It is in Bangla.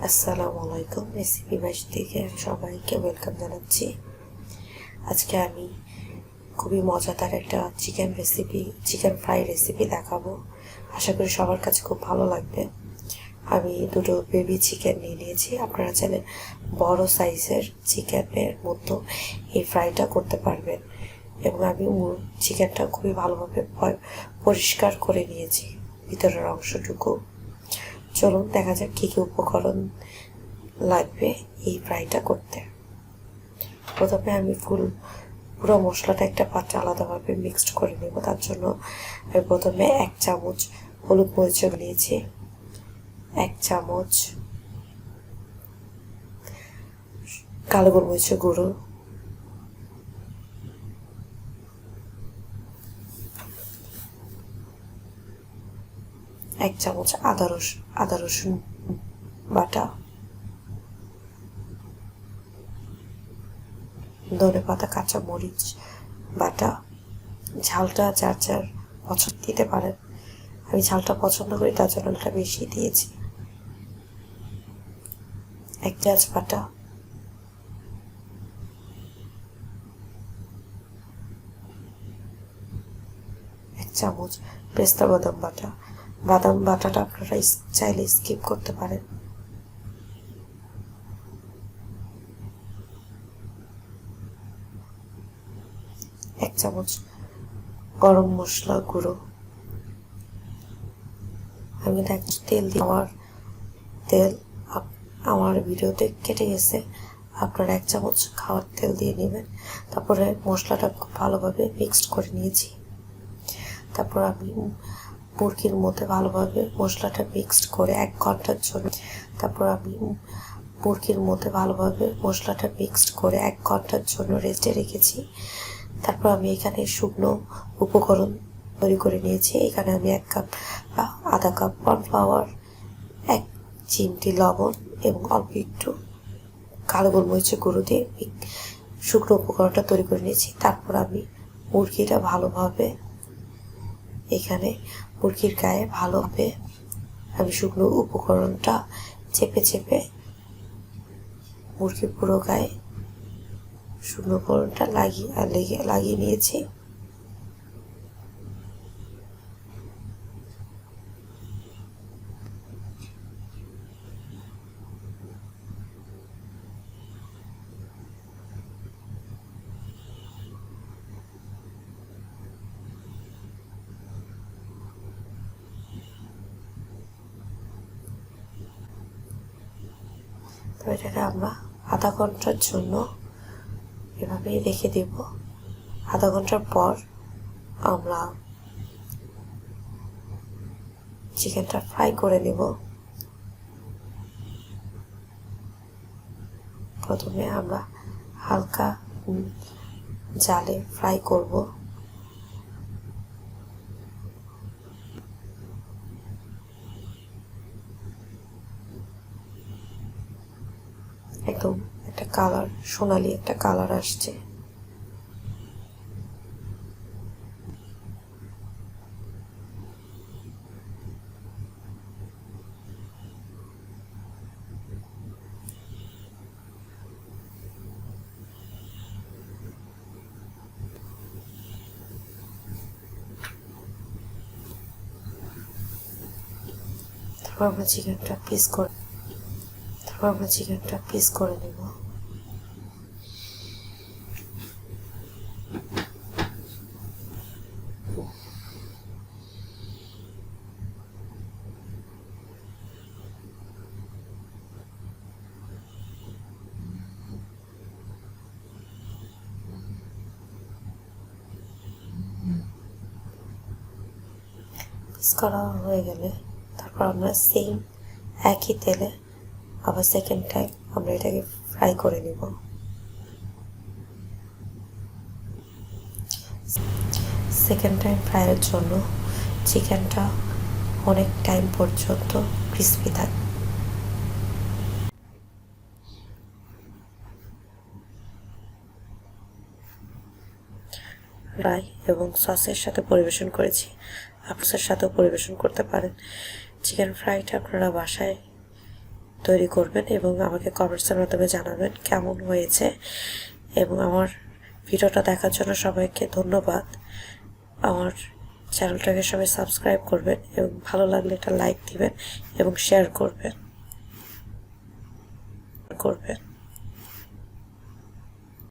আসসালামু আলাইকুম। রেসিপি বাইশ থেকে সবাইকে ওয়েলকাম জানাচ্ছি। আজকে আমি খুবই মজাদার একটা চিকেন ফ্রাই রেসিপি দেখাবো। আশা করি সবার কাছে খুব ভালো লাগবে। আমি দুটো বেবি চিকেন নিয়ে নিয়েছি। আপনারা চাইলে বড় সাইজের চিকেনের মতো এই ফ্রাইটা করতে পারবেন। এবং আমি চিকেনটা খুবই ভালোভাবে পরিষ্কার করে নিয়েছি, ভিতরের অংশটুকু। চলুন দেখা যাক কী কী উপকরণ লাগবে এই ফ্রাইটা করতে। প্রথমে আমি পুরো মশলাটা একটা পাত্রে আলাদাভাবে মিক্সড করে নেব। তার জন্য আমি প্রথমে 1 চামচ হলুদ মরিচ নিয়েছি, 1 চামচ কালো গোলমরিচের গুঁড়ো, 1 চামচ আদা রসুন বাটা, ধনেপাতা কাঁচা মরিচ বাটা। ঝালটা যার যার পছন্দ দিতে পারেন। আমি ঝালটা পছন্দ করি, তার জন্য এটা বেশি দিয়েছি। 1 পেঁয়াজ বাটা, 1 চামচ পেস্তা বাদাম বাটা। বাদাম বাটাটা আপনারা চাইলে স্কিপ করতে পারেন। 1 চামচ গরম মশলা গুঁড়ো। আমি তেল দিয়ে তেল আমার ভিডিওতে কেটে গেছে, আপনারা 1 চামচ খাওয়ার তেল দিয়ে নেবেন। তারপরে মশলাটা খুব ভালোভাবে মিক্সড করে নিয়েছি। তারপর আমি মুরগির মধ্যে ভালোভাবে মশলাটা মিক্সড করে 1 ঘন্টার জন্য রেস্টে রেখেছি। তারপর আমি এখানে শুকনো উপকরণ তৈরি করে নিয়েছি। এখানে আমি 1 কাপ আধা কাপ কর্নফ্লাওয়ার, 1 চিমটি লবণ এবং অল্প একটু কালো গোলমরিচের গুঁড়ো দিয়ে শুকনো উপকরণটা তৈরি করে নিয়েছি। তারপর আমি মুরগিটা মুরগির গায়ে ভালোভাবে আমি শুকনো উপকরণটা চেপে মুরগির পুরো গায়ে শুকনো উপকরণটা লাগিয়ে নিয়েছি। তো এটাকে আমরা আধা ঘন্টার জন্য এভাবেই রেখে দেব। আধা ঘন্টার পর আমরা চিকেনটা ফ্রাই করে নেব। প্রথমে আমরা হালকা জালে ফ্রাই করব। একদম একটা সোনালি একটা কালার আসছে। তারপর আমরা চিকেনটা পিস করে নেব। পিস করা হয়ে গেলে তারপর আমরা একই তেলে আবার সেকেন্ড টাইম আমরা এটাকে ফ্রাই করে নেব। সেকেন্ড টাইম ফ্রাইয়ের জন্য চিকেনটা অনেক টাইম পর্যন্ত ক্রিস্পি থাকে। ফ্রাই এবং সসের সাথে পরিবেশন করেছি। আপনার সাথেও পরিবেশন করতে পারেন। চিকেন ফ্রাইটা আপনারা বাসায় তৈরি করবেন এবং আমাকে কমেন্টসের মাধ্যমে জানাবেন কেমন হয়েছে। এবং আমার ভিডিওটা দেখার জন্য সবাইকে ধন্যবাদ। আমার চ্যানেলটাকে সবাই সাবস্ক্রাইব করবেন এবং ভালো লাগলে একটা লাইক দিবেন এবং শেয়ার করবেন।